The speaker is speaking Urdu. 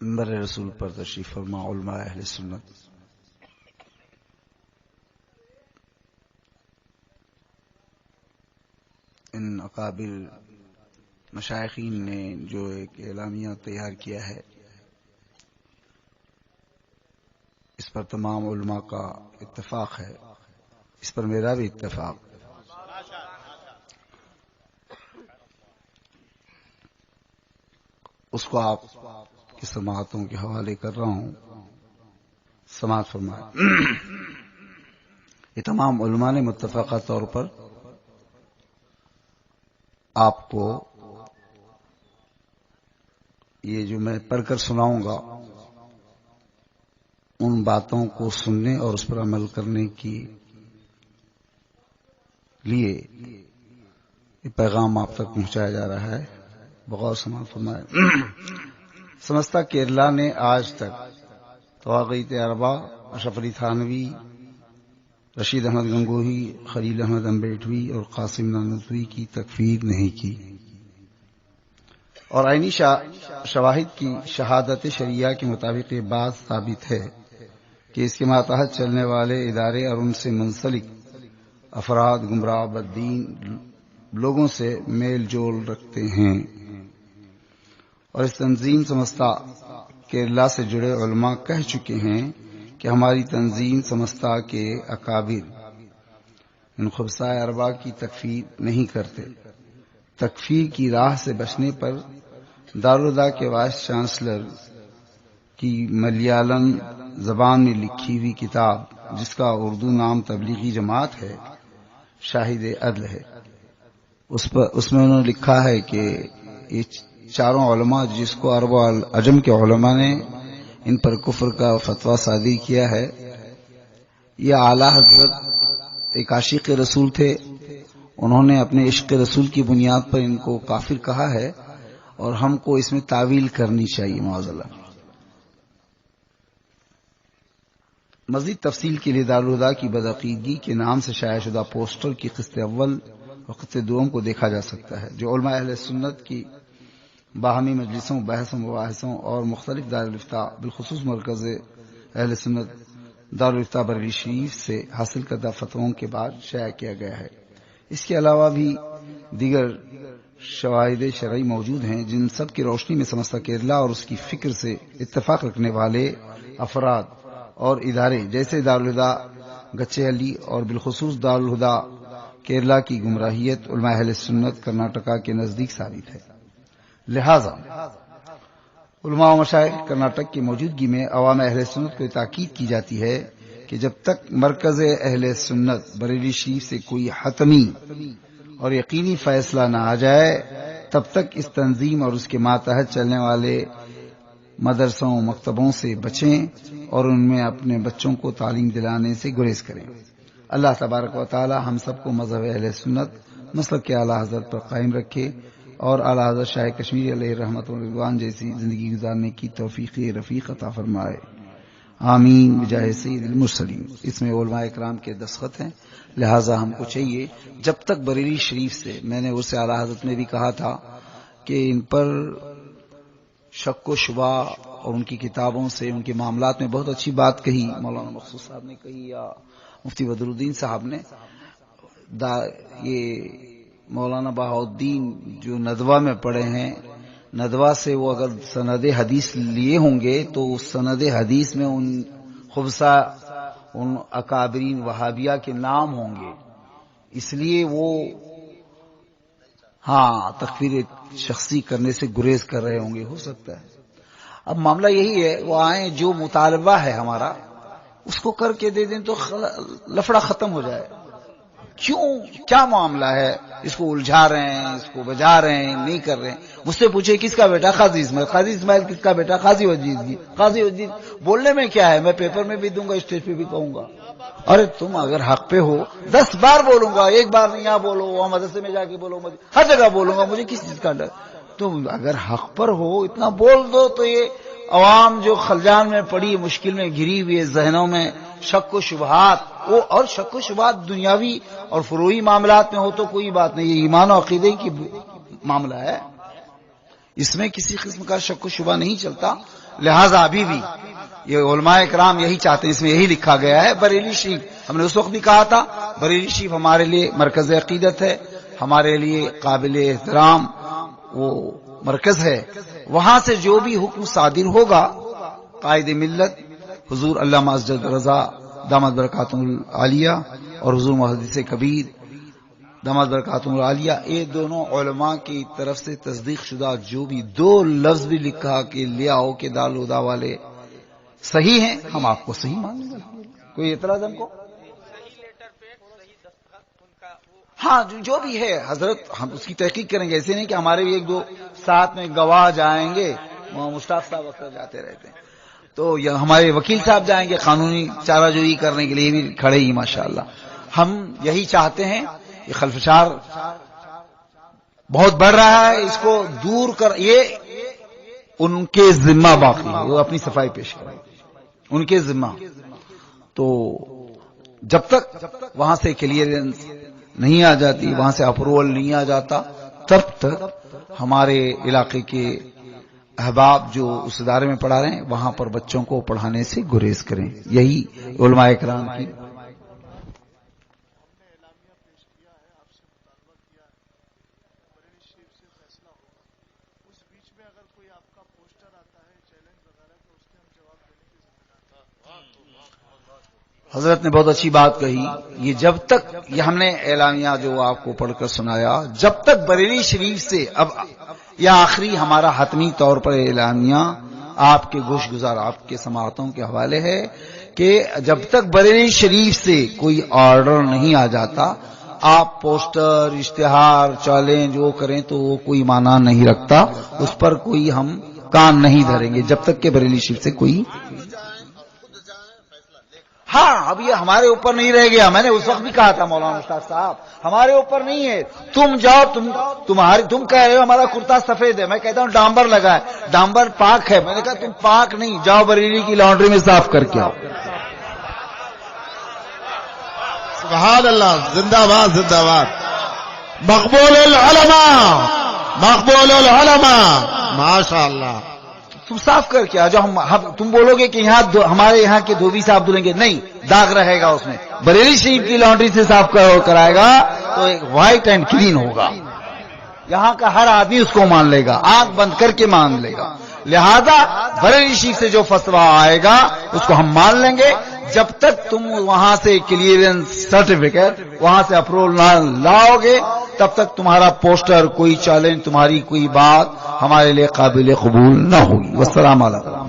منبر رسول پر تشریف فرما علماء اہل سنت ان اکابر مشائخین نے جو ایک اعلامیہ تیار کیا ہے، اس پر تمام علماء کا اتفاق ہے، اس پر میرا بھی اتفاق۔ اس کو آپ کی سماعتوں کے حوالے کر رہا ہوں، سماعت فرمائے۔ یہ تمام علماء نے متفقہ طور پر آپ کو یہ جو میں پڑھ کر سناؤں گا ان باتوں کو سننے اور اس پر عمل کرنے کی لیے یہ پیغام آپ تک پہنچایا جا رہا ہے، بغور سماعت فرمائے۔ سمستہ کیرلا نے آج تک طواغیت اربعہ، اشرف علی تھانوی، رشید احمد گنگوہی، خلیل احمد امبیٹوی اور قاسم نانوتوی کی تکفیر نہیں کی، اور عینی شواہد کی شہادت شریعہ کے مطابق یہ بات ثابت ہے کہ اس کے ماتحت چلنے والے ادارے اور ان سے منسلک افراد گمراہ بددین لوگوں سے میل جول رکھتے ہیں، اور اس تنظیم سمستہ کیرلا سے جڑے علماء کہہ چکے ہیں کہ ہماری تنظیم سمستہ کے اکابر ان خبثۂ اربعہ کی تکفیر نہیں کرتے۔ تکفیر کی راہ سے بچنے پر دارالہدیٰ کے وائس چانسلر کی ملیالم زبان میں لکھی ہوئی کتاب، جس کا اردو نام تبلیغی جماعت ہے، شاہد عدل ہے۔ اس میں انہوں نے لکھا ہے کہ یہ چاروں علماء جس کو عرب و عجم کے علماء نے ان پر کفر کا فتویٰ صادر کیا ہے، یہ اعلیٰ حضرت ایک عاشق رسول تھے، انہوں نے اپنے عشق رسول کی بنیاد پر ان کو کافر کہا ہے، اور ہم کو اس میں تعویل کرنی چاہیے معاذاللہ۔ مزید تفصیل کے لیے دارالہدیٰ کی بدعقیدگی کے نام سے شائع شدہ پوسٹر کی قسط اول اور قسط دوم کو دیکھا جا سکتا ہے، جو علماء اہل سنت کی باہمی مجلسوں، بحثوں، مباحثوں اور مختلف دارالافتاء بالخصوص مرکز اہل سنت دارالافتاء بریلی شریف سے حاصل کردہ فتووں کے بعد شائع کیا گیا ہے۔ اس کے علاوہ بھی دیگر شواہد شرعی موجود ہیں، جن سب کی روشنی میں سمستہ کیرلا اور اس کی فکر سے اتفاق رکھنے والے افراد اور ادارے جیسے دارالہدیٰ گچے علی اور بالخصوص دارالہدیٰ کیرلا کی گمراہیت علماء اہل سنت کرناٹکا کے نزدیک ثابت ہے۔ لہذا علماء و مشائخ کرناٹک کی موجودگی میں عوام اہل سنت کو تاکید کی جاتی ہے کہ جب تک مرکز اہل سنت بریلی شریف سے کوئی حتمی اور یقینی فیصلہ نہ آ جائے، تب تک اس تنظیم اور اس کے ماتحت چلنے والے مدرسوں مکتبوں سے بچیں اور ان میں اپنے بچوں کو تعلیم دلانے سے گریز کریں۔ اللہ تبارک و تعالی ہم سب کو مذہب اہل سنت مسلک کے اعلیٰ حضرت پر قائم رکھے اور اعلیٰ حضرت شاہ کشمیر علیہ رحمت و رضوان جیسی زندگی گزارنے کی توفیق رفیق عطا فرمائے، آمین بجاہ سید المرسلین۔ اس میں علماء اکرام کے دستخط ہیں، لہٰذا ہم کو چاہیے جب تک بریلی شریف سے، میں نے اسے اعلیٰ حضرت میں بھی کہا تھا کہ ان پر شک و شبہ اور ان کی کتابوں سے ان کے معاملات میں بہت اچھی بات کہی مولانا مخصوص صاحب نے کہی یا مفتی بدرالدین صاحب نے، یہ مولانا بہاؤالدین جو ندوہ میں پڑھے ہیں، ندوہ سے وہ اگر سند حدیث لیے ہوں گے تو اس سند حدیث میں ان خبثہ ان اکابرین وہابیہ کے نام ہوں گے، اس لیے وہ تکفیر شخصی کرنے سے گریز کر رہے ہوں گے، ہو سکتا ہے۔ اب معاملہ یہی ہے، وہ آئیں، جو مطالبہ ہے ہمارا اس کو کر کے دے دیں تو لفڑا ختم ہو جائے۔ کیوں، کیا معاملہ ہے، اس کو الجھا رہے ہیں، اس کو بجا رہے ہیں، نہیں کر رہے ہیں۔ مجھ سے پوچھے کس کا بیٹا؟ قاضی اسماعیل۔ قاضی اسماعیل کس کا بیٹا؟ قاضی وجید جی۔ قاضی وجید بولنے میں کیا ہے، میں پیپر میں بھی دوں گا، اسٹیج پہ بھی کہوں گا۔ ارے تم اگر حق پہ ہو 10 بار بولوں گا، ایک بار نہیں، یہاں بولو، وہاں مدرسے میں جا کے بولو، ہر جگہ بولوں گا، مجھے کس چیز کا ڈر؟ تم اگر حق پر ہو اتنا بول دو تو یہ عوام جو خلجان میں پڑی، مشکل میں گھری ہوئی ہے، ذہنوں میں شک و شبہات، اور شک و شبہات دنیاوی اور فروعی معاملات میں ہو تو کوئی بات نہیں، یہ ایمان و عقیدے کی معاملہ ہے، اس میں کسی قسم کا شک و شبہ نہیں چلتا۔ لہذا ابھی بھی یہ علماء کرام یہی چاہتے ہیں، اس میں یہی لکھا گیا ہے بریلی شریف، ہم نے اس وقت بھی کہا تھا بریلی شریف ہمارے لیے مرکز عقیدت ہے، ہمارے لیے قابل احترام وہ مرکز ہے، وہاں سے جو بھی حکم صادر ہوگا قائد ملت حضور علامہ اسجد رضا دامت برکاتہم العالیہ اور حضور محدث کبیر دامت برکاتہم العالیہ، یہ دونوں علماء کی طرف سے تصدیق شدہ جو بھی دو لفظ بھی لکھا کہ لے آؤ کہ دارالہدیٰ والے صحیح ہیں، ہم آپ کو صحیح مانیں گے. کوئی اعتراض ہم کو؟ ہاں جو بھی ہے حضرت ہم اس کی تحقیق کریں گے، ایسے نہیں کہ ہمارے بھی ایک دو ساتھ میں گواہ جائیں گے، مشتاق صاحب اکثر جاتے رہتے ہیں، تو ہمارے وکیل صاحب جائیں گے قانونی چارہ جوئی کرنے کے لیے بھی کھڑے ہی ماشاءاللہ. ہم یہی چاہتے ہیں، یہ خلفشار بہت بڑھ رہا ہے، اس کو دور کر، یہ ان کے ذمہ باقی ہے، وہ اپنی صفائی پیش کریں ان کے ذمہ. تو جب تک وہاں سے کلیئرنس نہیں آ جاتی، وہاں سے اپروول نہیں آ جاتا، تب تک ہمارے علاقے کے احباب جو اس ادارے میں پڑھا رہے ہیں وہاں پر بچوں کو پڑھانے سے گریز کریں. یہی علماء کرام کی حضرت نے بہت اچھی بات کہی. یہ جب تک یہ ہم نے اعلامیہ جو آپ کو پڑھ کر سنایا، جب تک بریلی شریف سے اب یہ آخری ہمارا حتمی طور پر اعلامیہ آپ کے گوش گزار آپ کے سماعتوں کے حوالے ہے کہ جب تک بریلی شریف سے کوئی آرڈر نہیں آ جاتا، آپ پوسٹر اشتہار چیلنج جو کریں تو وہ کوئی معنی نہیں رکھتا، اس پر کوئی ہم کان نہیں دھریں گے جب تک کہ بریلی شریف سے کوئی. ہاں اب یہ ہمارے اوپر نہیں رہ گیا، میں نے اس وقت بھی کہا تھا مولانا مشتاق صاحب ہمارے اوپر نہیں ہے. تم جاؤ، تم کہہ رہے ہو ہمارا کرتا سفید ہے، میں کہتا ہوں ڈامبر لگا ہے، ڈامبر پاک ہے، میں نے کہا تم پاک نہیں، جاؤ بریلی کی لانڈری میں صاف کر کے آؤ. سبحان اللہ، زندہ باد زندہ باد. مقبول العلماء، مقبول العلماء، ماشاء اللہ. تم صاف کر کے آ جاؤ. تم بولو گے کہ یہاں ہمارے یہاں کے دھوبی صاحب دھلیں گے، نہیں، داغ رہے گا اس میں. بریلی شریف کی لانڈری سے صاف کرائے گا تو ایک وائٹ اینڈ کلین ہوگا، یہاں کا ہر آدمی اس کو مان لے گا، آنکھ بند کر کے مان لے گا. لہذا بریلی شریف سے جو فتویٰ آئے گا اس کو ہم مان لیں گے. جب تک تم وہاں سے کلیئرنس سرٹیفکیٹ وہاں سے اپروول نہ لاؤ گے تب تک تمہارا پوسٹر، کوئی چیلنج، تمہاری کوئی بات ہمارے لیے قابل قبول نہ ہوگی. والسلام علیکم.